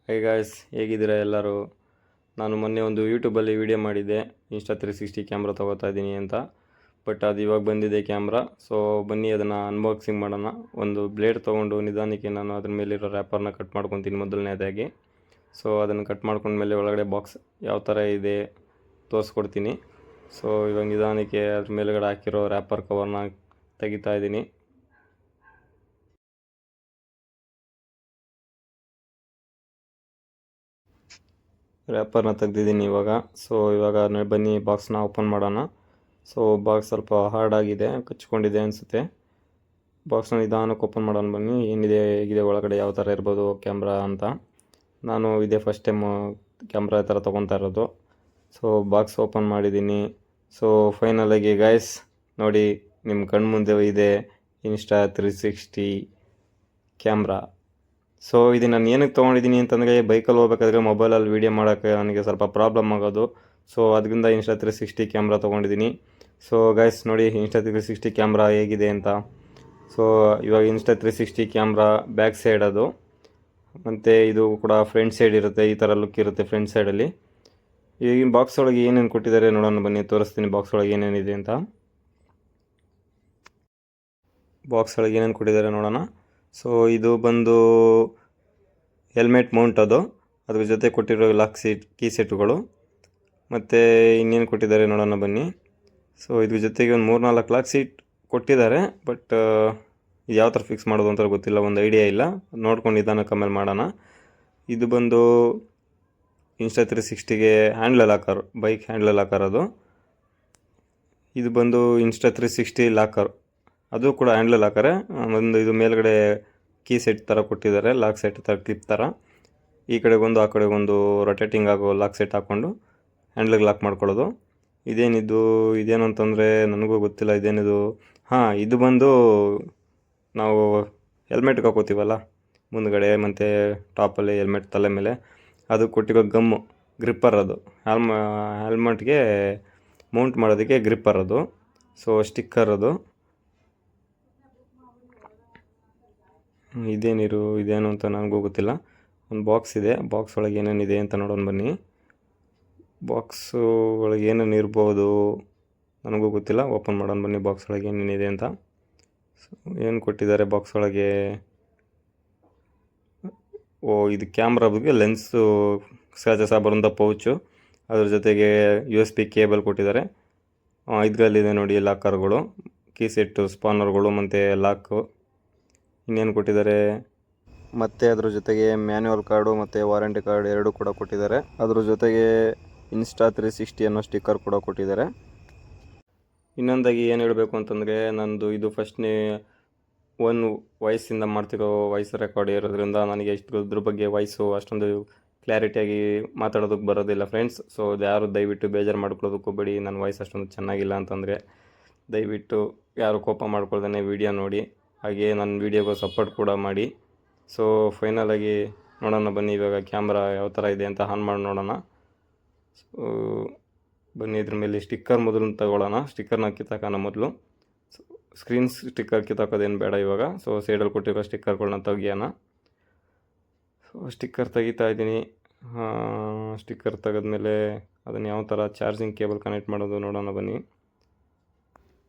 High guys, ಹೇಗಿದ್ದೀರಾ ಎಲ್ಲರೂ? ನಾನು ಮೊನ್ನೆ ಒಂದು ಯೂಟ್ಯೂಬಲ್ಲಿ ವೀಡಿಯೋ ಮಾಡಿದ್ದೆ Insta360 ಕ್ಯಾಮ್ರಾ ತೊಗೋತಾ ಇದ್ದೀನಿ ಅಂತ. ಬಟ್ ಅದು ಇವಾಗ ಬಂದಿದೆ ಕ್ಯಾಮ್ರಾ. ಸೊ ಬನ್ನಿ ಅದನ್ನು ಅನ್ಬಾಕ್ಸಿಂಗ್ ಮಾಡೋಣ. ಒಂದು ಬ್ಲೇಡ್ ತೊಗೊಂಡು ನಿಧಾನಕ್ಕೆ ನಾನು ಅದ್ರ ಮೇಲಿರೋ ರ್ಯಾಪರ್ನ ಕಟ್ ಮಾಡ್ಕೊತೀನಿ ಮೊದಲನೇದಾಗಿ. ಸೊ ಅದನ್ನು ಕಟ್ ಮಾಡ್ಕೊಂಡ್ಮೇಲೆ ಒಳಗಡೆ ಬಾಕ್ಸ್ ಯಾವ ಥರ ಇದೆ ತೋರಿಸ್ಕೊಡ್ತೀನಿ. ಸೊ ಇವಾಗ ನಿಧಾನಕ್ಕೆ ಅದ್ರ ಮೇಲ್ಗಡೆ ಹಾಕಿರೋ ರ್ಯಾಪರ್ ಕವರ್ನ ತೆಗಿತಾ ಇದ್ದೀನಿ. ರ್ಯಾಪರ್ನ ತೆಗ್ದಿದ್ದೀನಿ ಇವಾಗ. ಸೊ ಇವಾಗ ಬನ್ನಿ ಬಾಕ್ಸ್ನ ಓಪನ್ ಮಾಡೋಣ. ಸೊ ಬಾಕ್ಸ್ ಸ್ವಲ್ಪ ಹಾರ್ಡ್ ಆಗಿದೆ, ಕಚ್ಕೊಂಡಿದೆ ಅನಿಸುತ್ತೆ. ಬಾಕ್ಸ್ನ ನಿಧಾನಕ್ಕೆ ಓಪನ್ ಮಾಡೋಣ ಬನ್ನಿ. ಏನಿದೆ ಹೇಗಿದೆ ಒಳಗಡೆ, ಯಾವ ಥರ ಇರ್ಬೋದು ಕ್ಯಾಮ್ರಾ ಅಂತ. ನಾನು ಇದೇ ಫಸ್ಟ್ ಟೈಮ್ ಕ್ಯಾಮ್ರಾ ಈ ಥರ ತೊಗೊತಾ ಇರೋದು. ಸೊ ಬಾಕ್ಸ್ ಓಪನ್ ಮಾಡಿದ್ದೀನಿ. ಸೊ ಫೈನಲಾಗಿ ಗೈಸ್ ನೋಡಿ, ನಿಮ್ಮ ಕಣ್ಮುಂದೆ ಇದೆ Insta360 ಕ್ಯಾಮ್ರಾ. ಸೊ ಇದು ನಾನು ಏನಕ್ಕೆ ತೊಗೊಂಡಿದ್ದೀನಿ ಅಂತಂದರೆ, ಬೈಕಲ್ಲಿ ಹೋಗ್ಬೇಕಾದ್ರೆ ಮೊಬೈಲಲ್ಲಿ ವೀಡಿಯೋ ಮಾಡೋಕ್ಕೆ ನನಗೆ ಸ್ವಲ್ಪ ಪ್ರಾಬ್ಲಮ್ ಆಗೋದು. ಸೊ ಅದರಿಂದ Insta360 ಕ್ಯಾಮ್ರಾ ತೊಗೊಂಡಿದ್ದೀನಿ. ಸೊ ಗೈಸ್ ನೋಡಿ Insta360 ಕ್ಯಾಮ್ರಾ ಹೇಗಿದೆ ಅಂತ. ಸೊ ಇವಾಗ Insta360 ಕ್ಯಾಮ್ರಾ ಬ್ಯಾಕ್ ಸೈಡ್ ಅದು, ಮತ್ತು ಇದು ಕೂಡ ಫ್ರಂಟ್ ಸೈಡ್ ಇರುತ್ತೆ. ಈ ಥರ ಲುಕ್ ಇರುತ್ತೆ ಫ್ರಂಟ್ ಸೈಡಲ್ಲಿ. ಈಗಿನ ಬಾಕ್ಸ್ ಒಳಗೆ ಏನೇನು ಕೊಟ್ಟಿದ್ದಾರೆ ನೋಡೋಣ ಬನ್ನಿ, ತೋರಿಸ್ತೀನಿ ಬಾಕ್ಸ್ ಒಳಗೆ ಏನೇನಿದೆ ಅಂತ. ಬಾಕ್ಸ್ ಒಳಗೆ ಏನೇನು ಕೊಟ್ಟಿದ್ದಾರೆ ನೋಡೋಣ. ಸೊ ಇದು ಬಂದು ಹೆಲ್ಮೆಟ್ ಮೌಂಟ್ ಅದು, ಅದ್ರ ಜೊತೆ ಕೊಟ್ಟಿರೋ ಲಾಕ್ ಸೀಟ್ ಕೀ ಸೆಟ್ಟುಗಳು, ಮತ್ತು ಇನ್ನೇನು ಕೊಟ್ಟಿದ್ದಾರೆ ನೋಡೋಣ ಬನ್ನಿ. ಸೊ ಇದ್ರ ಜೊತೆಗೆ ಒಂದು 3-4 ಲಾಕ್ ಸೀಟ್ ಕೊಟ್ಟಿದ್ದಾರೆ. ಬಟ್ ಇದು ಯಾವ ಥರ ಫಿಕ್ಸ್ ಮಾಡೋದು ಅಂತ ಗೊತ್ತಿಲ್ಲ, ಒಂದು ಐಡಿಯಾ ಇಲ್ಲ. ನೋಡ್ಕೊಂಡು ನಿಧಾನಕ್ಕೆ ಆಮೇಲೆ ಮಾಡೋಣ. ಇದು ಬಂದು Insta360ಗೆ handle locker, bike handle locker ಅದು. ಇದು ಬಂದು Insta360 ಲಾಕರ್, ಅದು ಕೂಡ ಹ್ಯಾಂಡ್ಲ್ ಲಾಕರೇ. ಒಂದು ಇದು ಮೇಲ್ಗಡೆ ಕೀ ಸೆಟ್ ಥರ ಕೊಟ್ಟಿದ್ದಾರೆ, ಲಾಕ್ ಸೆಟ್ ಥರ ಕ್ಲಿಪ್ ಥರ. ಈ ಕಡೆಗೊಂದು ಆ ಕಡೆಗೊಂದು ರೊಟೇಟಿಂಗ್ ಆಗೋ ಲಾಕ್ ಸೆಟ್ ಹಾಕ್ಕೊಂಡು ಹ್ಯಾಂಡ್ಲಿಗೆ ಲಾಕ್ ಮಾಡ್ಕೊಳ್ಳೋದು. ಇದೇನು ಅಂತಂದರೆ ನನಗೂ ಗೊತ್ತಿಲ್ಲ ಇದೇನಿದು. ಇದು ಬಂದು ನಾವು ಹೆಲ್ಮೆಟ್ಗೆ ಹಾಕೋತೀವಲ್ಲ ಮುಂದ್ಗಡೆ, ಮತ್ತು ಟಾಪಲ್ಲಿ ಹೆಲ್ಮೆಟ್ ತಲೆ ಮೇಲೆ, ಅದು ಕೊಟ್ಟಿರೋ ಗಮ್ಮು ಗ್ರಿಪ್ಪರ್ ಅದು. ಹೆಲ್ಮೆಟ್ಗೆ ಮೌಂಟ್ ಮಾಡೋದಕ್ಕೆ ಗ್ರಿಪ್ಪರ್ ಅದು. ಸೊ ಸ್ಟಿಕ್ಕರ್ ಅದು. ಇದೇನು ಅಂತ ನನಗೂ ಗೊತ್ತಿಲ್ಲ. ಒಂದು ಬಾಕ್ಸ್ ಇದೆ, ಬಾಕ್ಸ್ ಒಳಗೆ ಏನೇನಿದೆ ಅಂತ ನೋಡೋಣ ಬನ್ನಿ. ಬಾಕ್ಸು ಒಳಗೆ ಏನೇನು ಇರ್ಬೋದು ನನಗೂ ಗೊತ್ತಿಲ್ಲ. ಓಪನ್ ಮಾಡೋಣ ಬನ್ನಿ ಬಾಕ್ಸ್ ಒಳಗೆ ಏನೇನಿದೆ ಅಂತ. ಸೊ ಏನು ಕೊಟ್ಟಿದ್ದಾರೆ ಬಾಕ್ಸ್ ಒಳಗೆ? ಇದು ಕ್ಯಾಮ್ರಾ ಬಗ್ಗೆ ಲೆನ್ಸು ಸ್ಕ್ರಾಚಸ್ ಬರೋಂಥ ಪೌಚು, ಅದ್ರ ಜೊತೆಗೆ USB ಕೇಬಲ್ ಕೊಟ್ಟಿದ್ದಾರೆ. ಇದರಲ್ಲಿದೆ ನೋಡಿ ಲಾಕರ್ಗಳು, ಕೀ ಸೆಟ್ಟು, ಸ್ಪಾನರ್ಗಳು ಮತ್ತು ಲಾಕು. ಇನ್ನೇನು ಕೊಟ್ಟಿದ್ದಾರೆ, ಮತ್ತು ಅದ್ರ ಜೊತೆಗೆ ಮ್ಯಾನ್ಯುವಲ್ ಕಾರ್ಡು ಮತ್ತು ವಾರಂಟಿ ಕಾರ್ಡ್ ಎರಡೂ ಕೂಡ ಕೊಟ್ಟಿದ್ದಾರೆ. ಅದ್ರ ಜೊತೆಗೆ Insta360 ಅನ್ನೋ ಸ್ಟಿಕ್ಕರ್ ಕೂಡ ಕೊಟ್ಟಿದ್ದಾರೆ. ಇನ್ನೊಂದಾಗಿ ಏನು ಹೇಳಬೇಕು ಅಂತಂದರೆ, ನಂದು ಇದು ಫಸ್ಟ್ನೇ ವಾಯ್ಸಿಂದ ಮಾಡ್ತಿರೋ ವಾಯ್ಸ್ ರೆಕಾರ್ಡ್ ಇರೋದ್ರಿಂದ ನನಗೆ ಇದ್ರ ಬಗ್ಗೆ ವಾಯ್ಸು ಅಷ್ಟೊಂದು ಕ್ಲಾರಿಟಿಯಾಗಿ ಮಾತಾಡೋದಕ್ಕೆ ಬರೋದಿಲ್ಲ ಫ್ರೆಂಡ್ಸ್. ಸೊ ಯಾರು ದಯವಿಟ್ಟು ಬೇಜಾರು ಮಾಡ್ಕೊಳ್ಳೋದಕ್ಕೆ ಹೋಗಬೇಡಿ. ನನ್ನ ವಾಯ್ಸ್ ಅಷ್ಟೊಂದು ಚೆನ್ನಾಗಿಲ್ಲ ಅಂತಂದರೆ ದಯವಿಟ್ಟು ಯಾರು ಕೋಪ ಮಾಡ್ಕೊಳ್ದೇ ವೀಡಿಯೋ ನೋಡಿ, ಹಾಗೆ ನನ್ನ ವೀಡಿಯೋಗೆ ಸಪೋರ್ಟ್ ಕೂಡ ಮಾಡಿ. ಸೊ ಫೈನಲಾಗಿ ನೋಡೋಣ ಬನ್ನಿ, ಇವಾಗ ಕ್ಯಾಮ್ರಾ ಯಾವ ಥರ ಇದೆ ಅಂತ ಆನ್ ಮಾಡಿ ನೋಡೋಣ. ಸೊ ಬನ್ನಿ, ಇದ್ರ ಮೇಲೆ ಸ್ಟಿಕ್ಕರ್ ಮೊದಲು ತಗೊಳ್ಳೋಣ. ಸ್ಟಿಕ್ಕರ್ನ ಕಿತ್ತಾಕೋಣ ಮೊದಲು. ಸ್ಕ್ರೀನ್ ಸ್ಟಿಕ್ಕರ್ ಕಿತ್ತಾಕೋದೇನು ಬೇಡ ಇವಾಗ. ಸೊ ಸೈಡಲ್ಲಿ ಕೊಟ್ಟಿರೋ ಸ್ಟಿಕ್ಕರ್ಗಳನ್ನ ತೆಗಿಯೋಣ. ಸೊ ಸ್ಟಿಕ್ಕರ್ ತೆಗಿತಾ ಇದ್ದೀನಿ. ಸ್ಟಿಕ್ಕರ್ ತೆಗೆದ್ಮೇಲೆ ಅದನ್ನು ಯಾವ ಥರ ಚಾರ್ಜಿಂಗ್ ಕೇಬಲ್ ಕನೆಕ್ಟ್ ಮಾಡೋದು ನೋಡೋಣ ಬನ್ನಿ.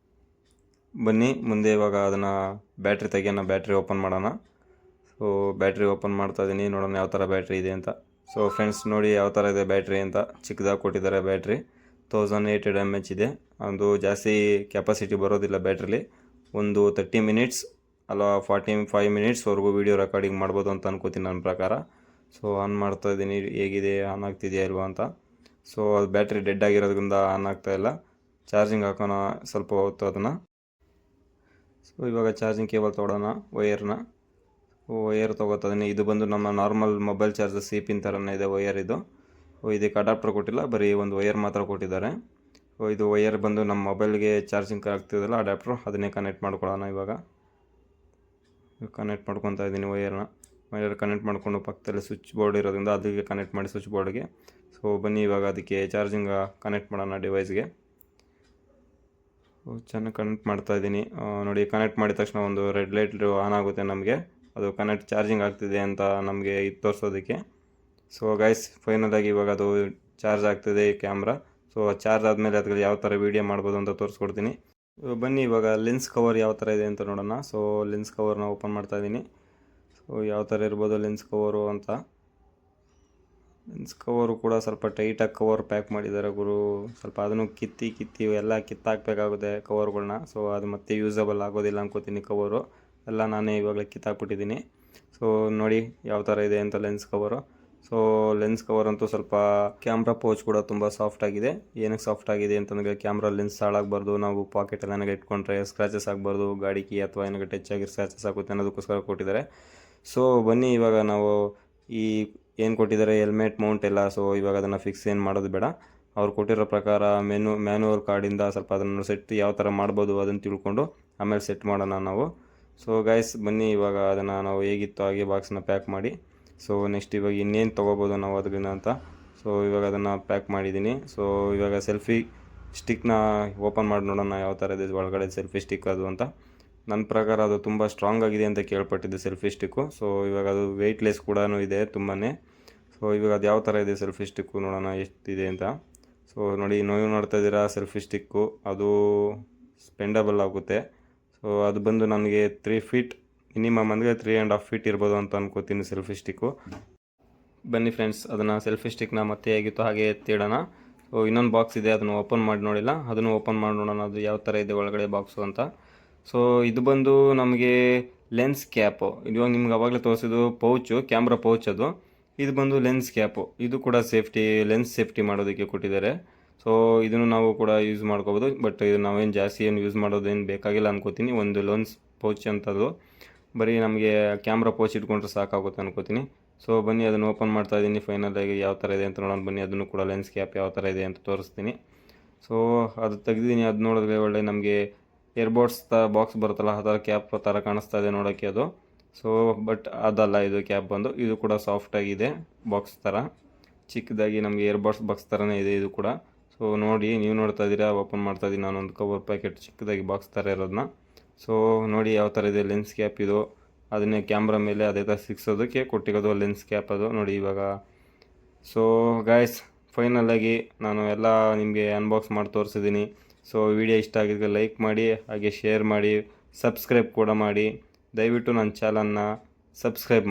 ಮುಂದೆ ಇವಾಗ ಅದನ್ನು ಬ್ಯಾಟ್ರಿ ತೆಗಿಯೋಣ, ಬ್ಯಾಟ್ರಿ ಓಪನ್ ಮಾಡೋಣ. ಸೊ ಬ್ಯಾಟ್ರಿ ಓಪನ್ ಮಾಡ್ತಾ ಇದ್ದೀನಿ, ನೋಡೋಣ ಯಾವ ಥರ ಬ್ಯಾಟ್ರಿ ಇದೆ ಅಂತ. ಸೊ ಫ್ರೆಂಡ್ಸ್ ನೋಡಿ ಯಾವ ಥರ ಇದೆ ಬ್ಯಾಟ್ರಿ ಅಂತ. ಚಿಕ್ಕದಾಗಿ ಕೊಟ್ಟಿದ್ದಾರೆ ಬ್ಯಾಟ್ರಿ, 1800 mAh ಇದೆ. ಅದು ಜಾಸ್ತಿ ಕೆಪಾಸಿಟಿ ಬರೋದಿಲ್ಲ ಬ್ಯಾಟ್ರಿಲಿ. ಒಂದು 30 ಮಿನಿಟ್ಸ್ ಅಲ್ಲ 45 ಮಿನಿಟ್ಸ್ವರೆಗೂ ವೀಡಿಯೋ ರೆಕಾರ್ಡಿಂಗ್ ಮಾಡ್ಬೋದು ಅಂತ ಅನ್ಕೋತೀನಿ ನನ್ನ ಪ್ರಕಾರ. ಸೊ ಆನ್ ಮಾಡ್ತಾ ಇದ್ದೀನಿ, ಹೇಗಿದೆ, ಆನ್ ಆಗ್ತಿದೆಯಾ ಇಲ್ವಾ ಅಂತ. ಸೊ ಅದು ಬ್ಯಾಟ್ರಿ ಡೆಡ್ ಆಗಿರೋದ್ರಿಂದ ಆನ್ ಆಗ್ತಾಯಿಲ್ಲ. ಚಾರ್ಜಿಂಗ್ ಹಾಕೋಣ ಸ್ವಲ್ಪ ಹೊತ್ತು ಅದನ್ನು. ಸೊ ಇವಾಗ ಚಾರ್ಜಿಂಗ್ ಕೇಬಲ್ ತೊಗೊಳೋಣ, ವಯರ್ ತೊಗೋತಾ ಇದ್ದೀನಿ. ಇದು ಬಂದು ನಮ್ಮ normal mobile charger C pin ಥರನೇ ಇದೆ ವಯರ್ ಇದು. ಇದಕ್ಕೆ ಅಡಾಪ್ಟರ್ ಕೊಟ್ಟಿಲ್ಲ, ಬರೀ ಒಂದು ವಯರ್ ಮಾತ್ರ ಕೊಟ್ಟಿದ್ದಾರೆ. ಇದು ವಯರ್ ಬಂದು ನಮ್ಮ ಮೊಬೈಲ್ಗೆ ಚಾರ್ಜಿಂಗ್ ಆಗ್ತಿದೆಯಲ್ಲ ಅಡಾಪ್ಟ್ರು, ಅದನ್ನೇ ಕನೆಕ್ಟ್ ಮಾಡ್ಕೊಳ್ಳೋಣ. ಇವಾಗ ಕನೆಕ್ಟ್ ಮಾಡ್ಕೊತಾ ಇದ್ದೀನಿ ವಯರ್ ಕನೆಕ್ಟ್ ಮಾಡಿಕೊಂಡು ಪಕ್ಕದಲ್ಲಿ ಸ್ವಿಚ್ ಬೋರ್ಡ್ ಇರೋದ್ರಿಂದ ಅದಕ್ಕೆ ಕನೆಕ್ಟ್ ಮಾಡಿ ಸ್ವಿಚ್ ಬೋರ್ಡ್ಗೆ. ಸೊ ಬನ್ನಿ ಇವಾಗ ಅದಕ್ಕೆ ಚಾರ್ಜಿಂಗ್ ಕನೆಕ್ಟ್ ಮಾಡೋಣ ಡಿವೈಸ್ಗೆ. ಚೆನ್ನಾಗಿ ಕನೆಕ್ಟ್ ಮಾಡ್ತಾಯಿದ್ದೀನಿ ನೋಡಿ. ಕನೆಕ್ಟ್ ಮಾಡಿದ ತಕ್ಷಣ ಒಂದು ರೆಡ್ ಲೈಟ್ ಆನ್ ಆಗುತ್ತೆ ನಮಗೆ, ಅದು ಕನೆಕ್ಟ್ ಚಾರ್ಜಿಂಗ್ ಆಗ್ತಿದೆ ಅಂತ ನಮಗೆ ಇದು ತೋರಿಸೋದಕ್ಕೆ. ಸೊ ಗೈಸ್ ಫೈನಲಾಗಿ ಇವಾಗ ಅದು ಚಾರ್ಜ್ ಆಗ್ತಿದೆ ಈ ಕ್ಯಾಮ್ರಾ. ಸೊ ಚಾರ್ಜ್ ಆದಮೇಲೆ ಅದ್ರಲ್ಲಿ ಯಾವ ಥರ ವೀಡಿಯೋ ಮಾಡ್ಬೋದು ಅಂತ ತೋರಿಸ್ಕೊಡ್ತೀನಿ. ಬನ್ನಿ ಇವಾಗ ಲೆನ್ಸ್ ಕವರ್ ಯಾವ ಥರ ಇದೆ ಅಂತ ನೋಡೋಣ. ಸೊ ಲೆನ್ಸ್ ಕವರ್ನ ಓಪನ್ ಮಾಡ್ತಾ ಇದ್ದೀನಿ. ಸೊ ಯಾವ ಥರ ಇರ್ಬೋದು ಲೆನ್ಸ್ ಕವರು ಅಂತ. ಲೆನ್ಸ್ ಕವರು ಕೂಡ ಸ್ವಲ್ಪ ಟೈಟಾಗಿ ಕವರ್ ಪ್ಯಾಕ್ ಮಾಡಿದ್ದಾರೆ ಗುರು. ಸ್ವಲ್ಪ ಅದನ್ನು ಕಿತ್ತಿ ಎಲ್ಲ ಕಿತ್ತಾಕಬೇಕಾಗುತ್ತೆ ಕವರ್ಗಳನ್ನ. ಸೊ ಅದು ಮತ್ತೆ ಯೂಸಬಲ್ ಆಗೋದಿಲ್ಲ ಅನ್ಕೋತೀನಿ ಕವರು ಎಲ್ಲ. ನಾನೇ ಇವಾಗಲೇ ಕಿತ್ತಾಕ್ಬಿಟ್ಟಿದ್ದೀನಿ. ಸೊ ನೋಡಿ ಯಾವ ಥರ ಇದೆ ಅಂತ lens cover. So lens cover ಅಂತೂ ಸ್ವಲ್ಪ ಕ್ಯಾಮ್ರಾ ಪೌಚ್ ಕೂಡ ತುಂಬ ಸಾಫ್ಟ್ ಆಗಿದೆ. ಏನಕ್ಕೆ ಸಾಫ್ಟ್ ಆಗಿದೆ ಅಂತಂದರೆ ಕ್ಯಾಮ್ರಾ ಲೆನ್ಸ್ ಹಾಳಾಗಬಾರ್ದು, ನಾವು ಪಾಕೆಟಲ್ಲಿ ಏನಾಗ ಇಟ್ಕೊಂಡ್ರೆ ಸ್ಕ್ರಾಚಸ್ ಆಗಬಾರ್ದು, ಗಾಡಿ ಕೀ ಅಥವಾ ಏನಾಗ ಟಚ್ ಆಗಿ ಸ್ಕ್ರಾಚಸ್ ಆಗುತ್ತೆ ಅನ್ನೋದಕ್ಕೋಸ್ಕರ ಕೊಟ್ಟಿದ್ದಾರೆ. ಸೊ ಬನ್ನಿ ಇವಾಗ ನಾವು ಈ ಏನು ಕೊಟ್ಟಿದ್ದಾರೆ ಹೆಲ್ಮೆಟ್ ಮೌಂಟ್ ಎಲ್ಲ. ಸೊ ಇವಾಗ ಅದನ್ನು ಫಿಕ್ಸ್ ಏನು ಮಾಡೋದು ಬೇಡ. ಅವ್ರು ಕೊಟ್ಟಿರೋ ಪ್ರಕಾರ ಮ್ಯಾನ್ಯುವಲ್ ಕಾರ್ಡಿಂದ ಸ್ವಲ್ಪ ಅದನ್ನು ಸೆಟ್ ಯಾವ ಥರ ಮಾಡ್ಬೋದು ಅದನ್ನು ತಿಳ್ಕೊಂಡು ಆಮೇಲೆ ಸೆಟ್ ಮಾಡೋಣ ನಾವು. ಸೊ ಗೈಸ್ ಬನ್ನಿ ಇವಾಗ ಅದನ್ನು ನಾವು ಹೇಗಿತ್ತು ಹಾಗೆ ಬಾಕ್ಸನ್ನ ಪ್ಯಾಕ್ ಮಾಡಿ. ಸೊ ನೆಕ್ಸ್ಟ್ ಇವಾಗ ಇನ್ನೇನು ತೊಗೋಬೋದು ನಾವು ಅದರಿಂದ ಅಂತ. ಸೊ ಇವಾಗ ಅದನ್ನು ಪ್ಯಾಕ್ ಮಾಡಿದ್ದೀನಿ. ಸೊ ಇವಾಗ ಸೆಲ್ಫಿ ಸ್ಟಿಕ್ನ ಓಪನ್ ಮಾಡಿ ನೋಡೋಣ ಯಾವ ಥರ ಇದೆ ಒಳಗಡೆ ಸೆಲ್ಫಿ ಸ್ಟಿಕ್ ಅದು ಅಂತ. ನನ್ನ ಪ್ರಕಾರ ಅದು ತುಂಬ ಸ್ಟ್ರಾಂಗ್ ಆಗಿದೆ ಅಂತ ಕೇಳ್ಪಟ್ಟಿದ್ದೆ ಸೆಲ್ಫಿ ಸ್ಟಿಕ್ಕು. ಸೊ ಇವಾಗ ಅದು ವೆಯ್ಟ್ಲೆಸ್ ಕೂಡ ಇದೆ ತುಂಬಾ. ಸೊ ಇವಾಗ ಅದು ಯಾವ ಥರ ಇದೆ ಸೆಲ್ಫಿ ಸ್ಟಿಕ್ಕು ನೋಡೋಣ ಎಷ್ಟಿದೆ ಅಂತ. ಸೊ ನೋಡಿ ನೀವು ನೋಡ್ತಾ ಇದ್ದೀರಾ ಸೆಲ್ಫಿ ಸ್ಟಿಕ್ಕು ಅದು ಸ್ಪೆಂಡಬಲ್ ಆಗುತ್ತೆ. ಸೊ ಅದು ಬಂದು ನನಗೆ 3 ಫೀಟ್ ಮಿನಿಮಮ್ ಅಂದರೆ 3.5 ಫೀಟ್ ಇರ್ಬೋದು ಅಂತ ಅನ್ಕೋತೀನಿ ಸೆಲ್ಫಿ ಸ್ಟಿಕ್ಕು. ಬನ್ನಿ ಫ್ರೆಂಡ್ಸ್ ಅದನ್ನು ಸೆಲ್ಫಿ ಸ್ಟಿಕ್ನ ಮತ್ತೆ ಹೇಗಿತ್ತು ಹಾಗೆ ಎತ್ತಿಡೋಣ. ಸೊ ಇನ್ನೊಂದು ಬಾಕ್ಸ್ ಇದೆ, ಅದನ್ನು ಓಪನ್ ಮಾಡಿ ನೋಡಿಲ್ಲ, ಅದನ್ನು ಓಪನ್ ಮಾಡಿ ನೋಡೋಣ ಅದು ಯಾವ ಥರ ಇದೆ ಒಳಗಡೆ ಬಾಕ್ಸು ಅಂತ. ಸೊ ಇದು ಬಂದು ನಮಗೆ ಲೆನ್ಸ್ ಕ್ಯಾಪು. ಇವಾಗ ನಿಮ್ಗೆ ಅವಾಗಲೇ ತೋರಿಸಿದ್ದು ಪೌಚು, ಕ್ಯಾಮ್ರಾ ಪೌಚ್ ಅದು. ಇದು ಬಂದು ಲೆನ್ಸ್ ಕ್ಯಾಪು. ಇದು ಕೂಡ ಲೆನ್ಸ್ ಸೇಫ್ಟಿ ಮಾಡೋದಕ್ಕೆ ಕೊಟ್ಟಿದ್ದಾರೆ. ಸೊ ಇದನ್ನು ನಾವು ಕೂಡ ಯೂಸ್ ಮಾಡ್ಕೋಬೋದು. ಬಟ್ ಇದು ನಾವೇನು ಜಾಸ್ತಿ ಏನು ಯೂಸ್ ಮಾಡೋದೇನು ಬೇಕಾಗಿಲ್ಲ ಅನ್ಕೋತೀನಿ. ಒಂದು ಲೆನ್ಸ್ ಪೌಚ್ ಅಂತದು ಬರೀ ನಮಗೆ ಕ್ಯಾಮ್ರಾ ಪೌಚ್ ಇಟ್ಕೊಂಡ್ರೆ ಸಾಕಾಗುತ್ತೆ ಅನ್ಕೋತೀನಿ. ಸೊ ಬನ್ನಿ ಅದನ್ನು ಓಪನ್ ಮಾಡ್ತಾ ಇದ್ದೀನಿ ಫೈನಲಾಗಿ ಯಾವ ಥರ ಇದೆ ಅಂತ ನೋಡೋಣ ಬನ್ನಿ. ಅದನ್ನು ಕೂಡ ಲೆನ್ಸ್ ಕ್ಯಾಪ್ ಯಾವ ಥರ ಇದೆ ಅಂತ ತೋರಿಸ್ತೀನಿ. ಸೊ ಅದು ತೆಗೆದಿದ್ದೀನಿ. ಅದು ನೋಡಿದ್ರೆ ಒಳ್ಳೆ ನಮಗೆ ಏರ್ಬೋಡ್ಸ್ ಬಾಕ್ಸ್ ಬರುತ್ತಲ್ಲ ಆ ಥರ ಕ್ಯಾಪ್ ಥರ ಕಾಣಿಸ್ತಾ ಇದೆ ನೋಡೋಕ್ಕೆ ಅದು. ಸೊ ಬಟ್ ಅದಲ್ಲ, ಇದು ಕ್ಯಾಪ್ ಬಂದು ಇದು ಕೂಡ ಸಾಫ್ಟಾಗಿದೆ ಬಾಕ್ಸ್ ಥರ. ಚಿಕ್ಕದಾಗಿ ನಮಗೆ ಏರ್ಬೋಡ್ಸ್ ಬಾಕ್ಸ್ ಥರನೇ ಇದೆ ಇದು ಕೂಡ. ಸೊ ನೋಡಿ ನೀವು ನೋಡ್ತಾ ಇದ್ದೀರಾ, ಓಪನ್ ಮಾಡ್ತಾ ಇದ್ದೀನಿ ನಾನೊಂದು ಕವರ್ ಪ್ಯಾಕೆಟ್ ಚಿಕ್ಕದಾಗಿ ಬಾಕ್ಸ್ ಥರ ಇರೋದನ್ನ. ಸೊ ನೋಡಿ ಯಾವ ಥರ ಇದೆ ಲೆನ್ಸ್ ಕ್ಯಾಪ್ ಇದು. ಅದನ್ನೇ ಕ್ಯಾಮ್ರಾ ಮೇಲೆ ಅದೇ ಥರ ಸಿಕ್ಸೋದಕ್ಕೆ ಕೊಟ್ಟಿರೋದು ಲೆನ್ಸ್ ಕ್ಯಾಪ್ ಅದು ನೋಡಿ ಇವಾಗ. ಸೊ ಗಾಯ್ಸ್ ಫೈನಲಾಗಿ ನಾನು ಎಲ್ಲ ನಿಮಗೆ ಅನ್ಬಾಕ್ಸ್ ಮಾಡಿ ತೋರಿಸಿದ್ದೀನಿ. ಸೊ ವಿಡಿಯೋ ಇಷ್ಟ ಆಗಿದ್ರೆ ಲೈಕ್ ಮಾಡಿ, ಹಾಗೆ ಶೇರ್ ಮಾಡಿ, ಸಬ್ಸ್ಕ್ರೈಬ್ ಕೂಡ ಮಾಡಿ. ದಯವಿಟ್ಟು ನನ್ನ ಚಾನಲ್ನ ಸಬ್ಸ್ಕ್ರೈಬ್